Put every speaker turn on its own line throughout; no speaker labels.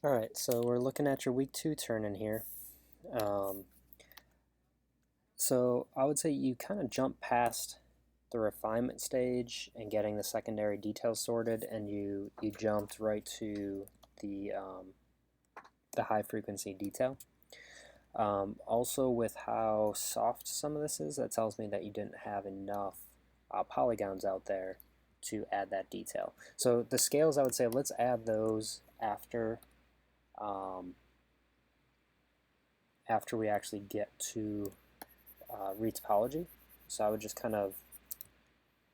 Alright, so we're looking at your week 2 turn in here. Um, so I would say you kind of jump past the refinement stage and getting the secondary details sorted, and you jumped right to the high frequency detail. Also, with how soft some of this is, that tells me that you didn't have enough polygons out there to add that detail. So the scales, I would say, let's add those um, after we actually get to retopology. So I would just kind of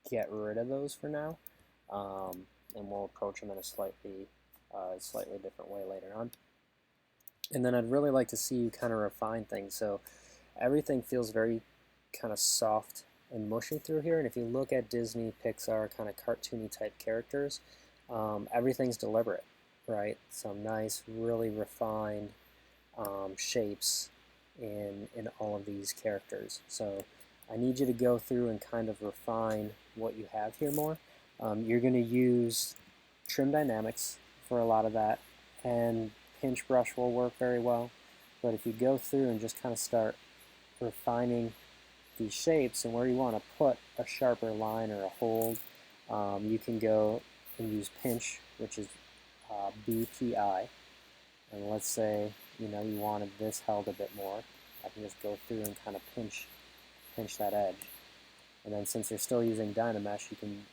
get rid of those for now, and we'll approach them in a slightly different way later on. And then I'd really like to see you kind of refine things. So everything feels very kind of soft and mushy through here. And if you look at Disney, Pixar, kind of cartoony type characters, everything's deliberate, right? Some nice, really refined shapes in all of these characters. So I need you to go through and kind of refine what you have here more. You're going to use trim dynamics for a lot of that, and pinch brush will work very well. But if you go through and just kind of start refining these shapes and where you want to put a sharper line or a hold, you can go and use pinch, which is BPI. And let's say you wanted this held a bit more. I can just go through and kind of pinch that edge. And then since you're still using Dynamesh, you can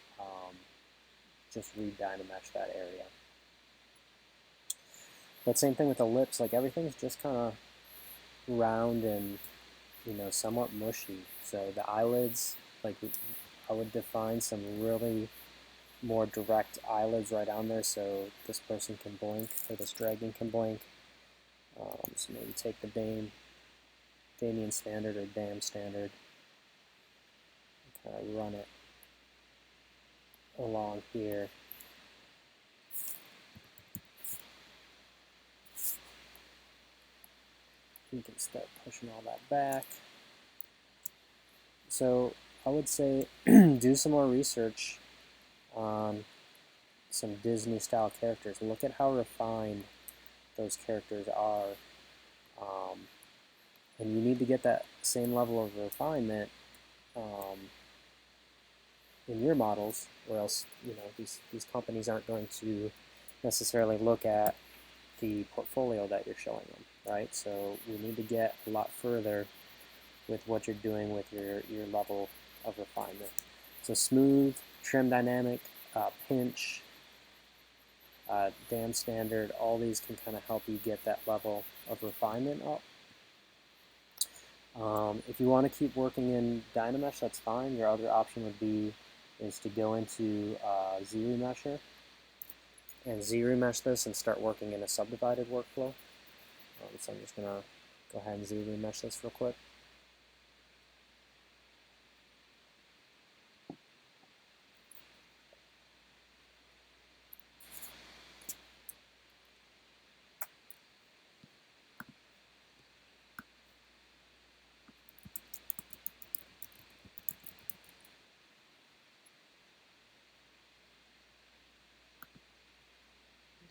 just re-Dynamesh that area. But same thing with the lips, like everything's just kind of round and somewhat mushy. So the eyelids, like I would define some really more direct eyelids right on there so this person can blink, or this dragon can blink. So maybe take the Damien standard or Dam standard and kind of run it along here. You can start pushing all that back. So I would say do some more research on some Disney style characters. Look at how refined those characters are. And you need to get that same level of refinement in your models, or else these companies aren't going to necessarily look at the portfolio that you're showing them, right? So we need to get a lot further with what you're doing with your level of refinement. So smooth, trim dynamic, pinch, dam standard, all these can kind of help you get that level of refinement up. If you want to keep working in Dynamesh, that's fine. Your other option would be to go into Z-Remesher and Z-Remesh this and start working in a subdivided workflow. So I'm just going to go ahead and Z-Remesh this real quick.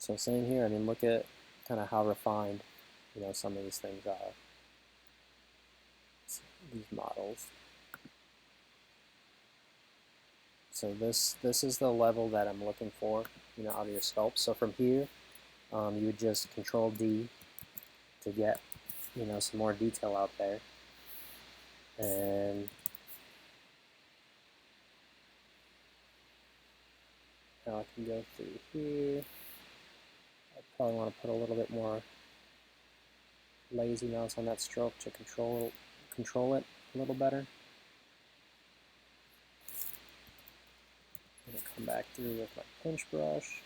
So same here. I mean, look at kind of how refined some of these things are. These models. So this is the level that I'm looking for, out of your sculpt. So from here, you would just Control D to get, some more detail out there. And now I can go through here. I probably want to put a little bit more lazy mouse on that stroke to control it a little better. I'm going to come back through with my pinch brush.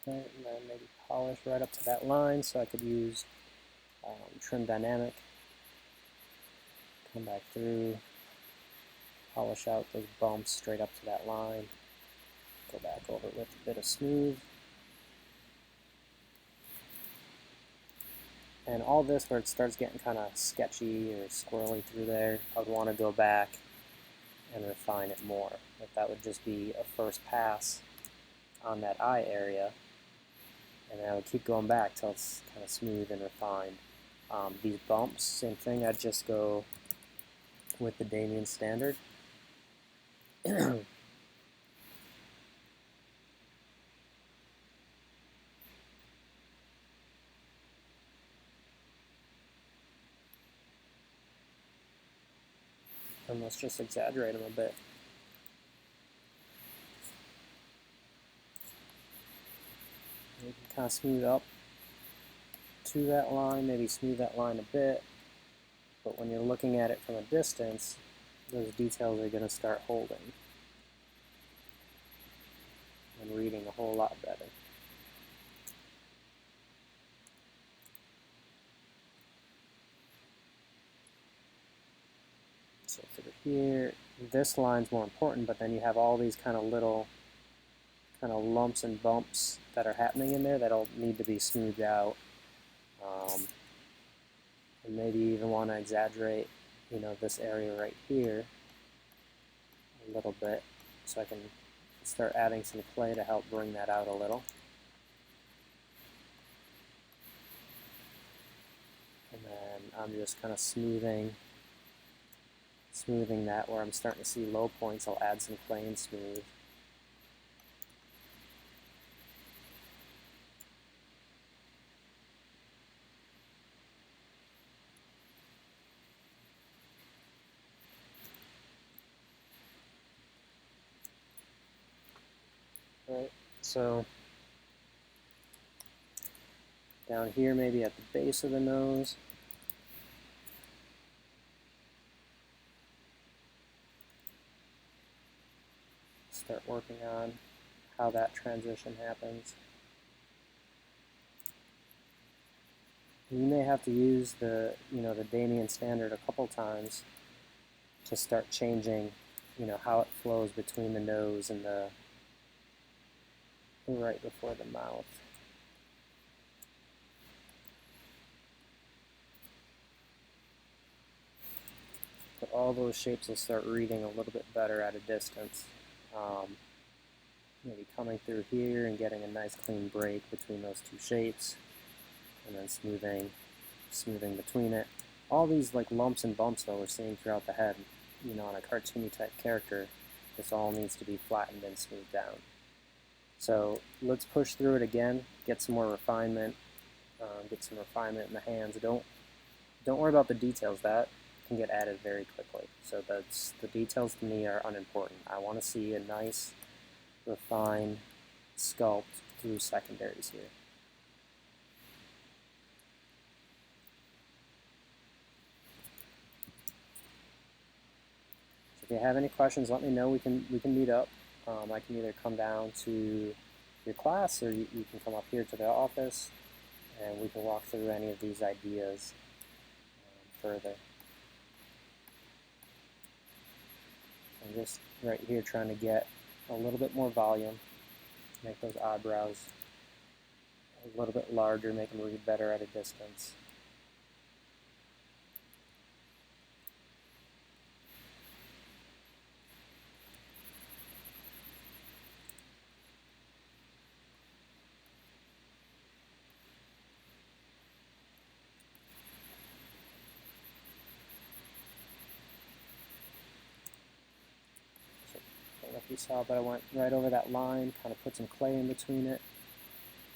Right, and then maybe polish right up to that line, so I could use trim dynamic, come back through, polish out those bumps straight up to that line, go back over it with a bit of smooth. And all this where it starts getting kind of sketchy or squirrely through there, I would want to go back and refine it more. But that would just be a first pass on that eye area, and then I would keep going back till it's kind of smooth and refined. These bumps, same thing, I'd just go with the Damien standard. And let's just exaggerate them a bit. You can kind of smooth up to that line, maybe smooth that line a bit, but when you're looking at it from a distance, those details are going to start holding and reading a whole lot better. So through here, this line's more important, but then you have all these kind of little kind of lumps and bumps that are happening in there that'll need to be smoothed out. And maybe even want to exaggerate, this area right here a little bit, so I can start adding some clay to help bring that out a little. And then I'm just kind of smoothing that where I'm starting to see low points. I'll add some clay and smooth. Right, so down here maybe at the base of the nose, start working on how that transition happens. You may have to use the Damien standard a couple times to start changing, how it flows between the nose and the right before the mouth. But all those shapes will start reading a little bit better at a distance. Maybe coming through here and getting a nice clean break between those two shapes, and then smoothing between it. All these like lumps and bumps though we're seeing throughout the head, on a cartoony type character, this all needs to be flattened and smoothed down. So let's push through it again, get some more refinement, get some refinement in the hands. Don't worry about the details. That can get added very quickly. So the details to me are unimportant. I want to see a nice, refined sculpt through secondaries here. So if you have any questions, let me know. We can meet up. I can either come down to your class, or you can come up here to the office, and we can walk through any of these ideas further. I'm just right here trying to get a little bit more volume, make those eyebrows a little bit larger, make them read better at a distance. I don't know if you saw, but I went right over that line, kind of put some clay in between it.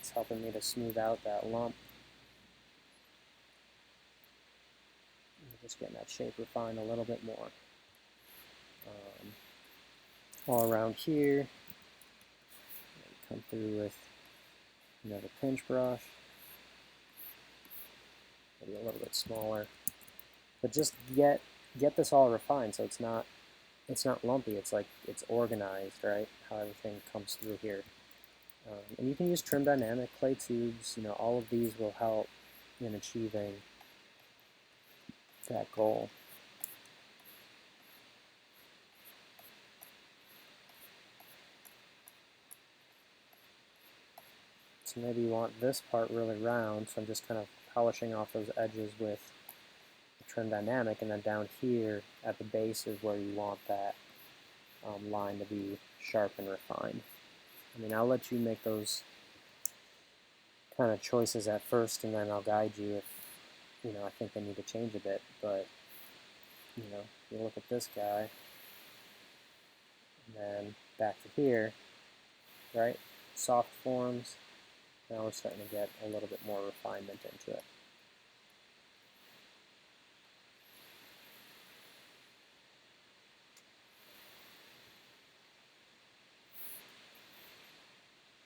It's helping me to smooth out that lump. Just getting that shape refined a little bit more. All around here, come through with another pinch brush, maybe a little bit smaller, but just get this all refined so it's not lumpy. It's like it's organized, right? How everything comes through here. And you can use trim dynamic, clay tubes, all of these will help in achieving that goal. So maybe you want this part really round, so I'm just kind of polishing off those edges with the trim dynamic, and then down here at the base is where you want that line to be sharp and refined. I mean, I'll let you make those kind of choices at first, and then I'll guide you if I think they need to change a bit. But you look at this guy, and then back to here, right? Soft forms. Now we're starting to get a little bit more refinement into it.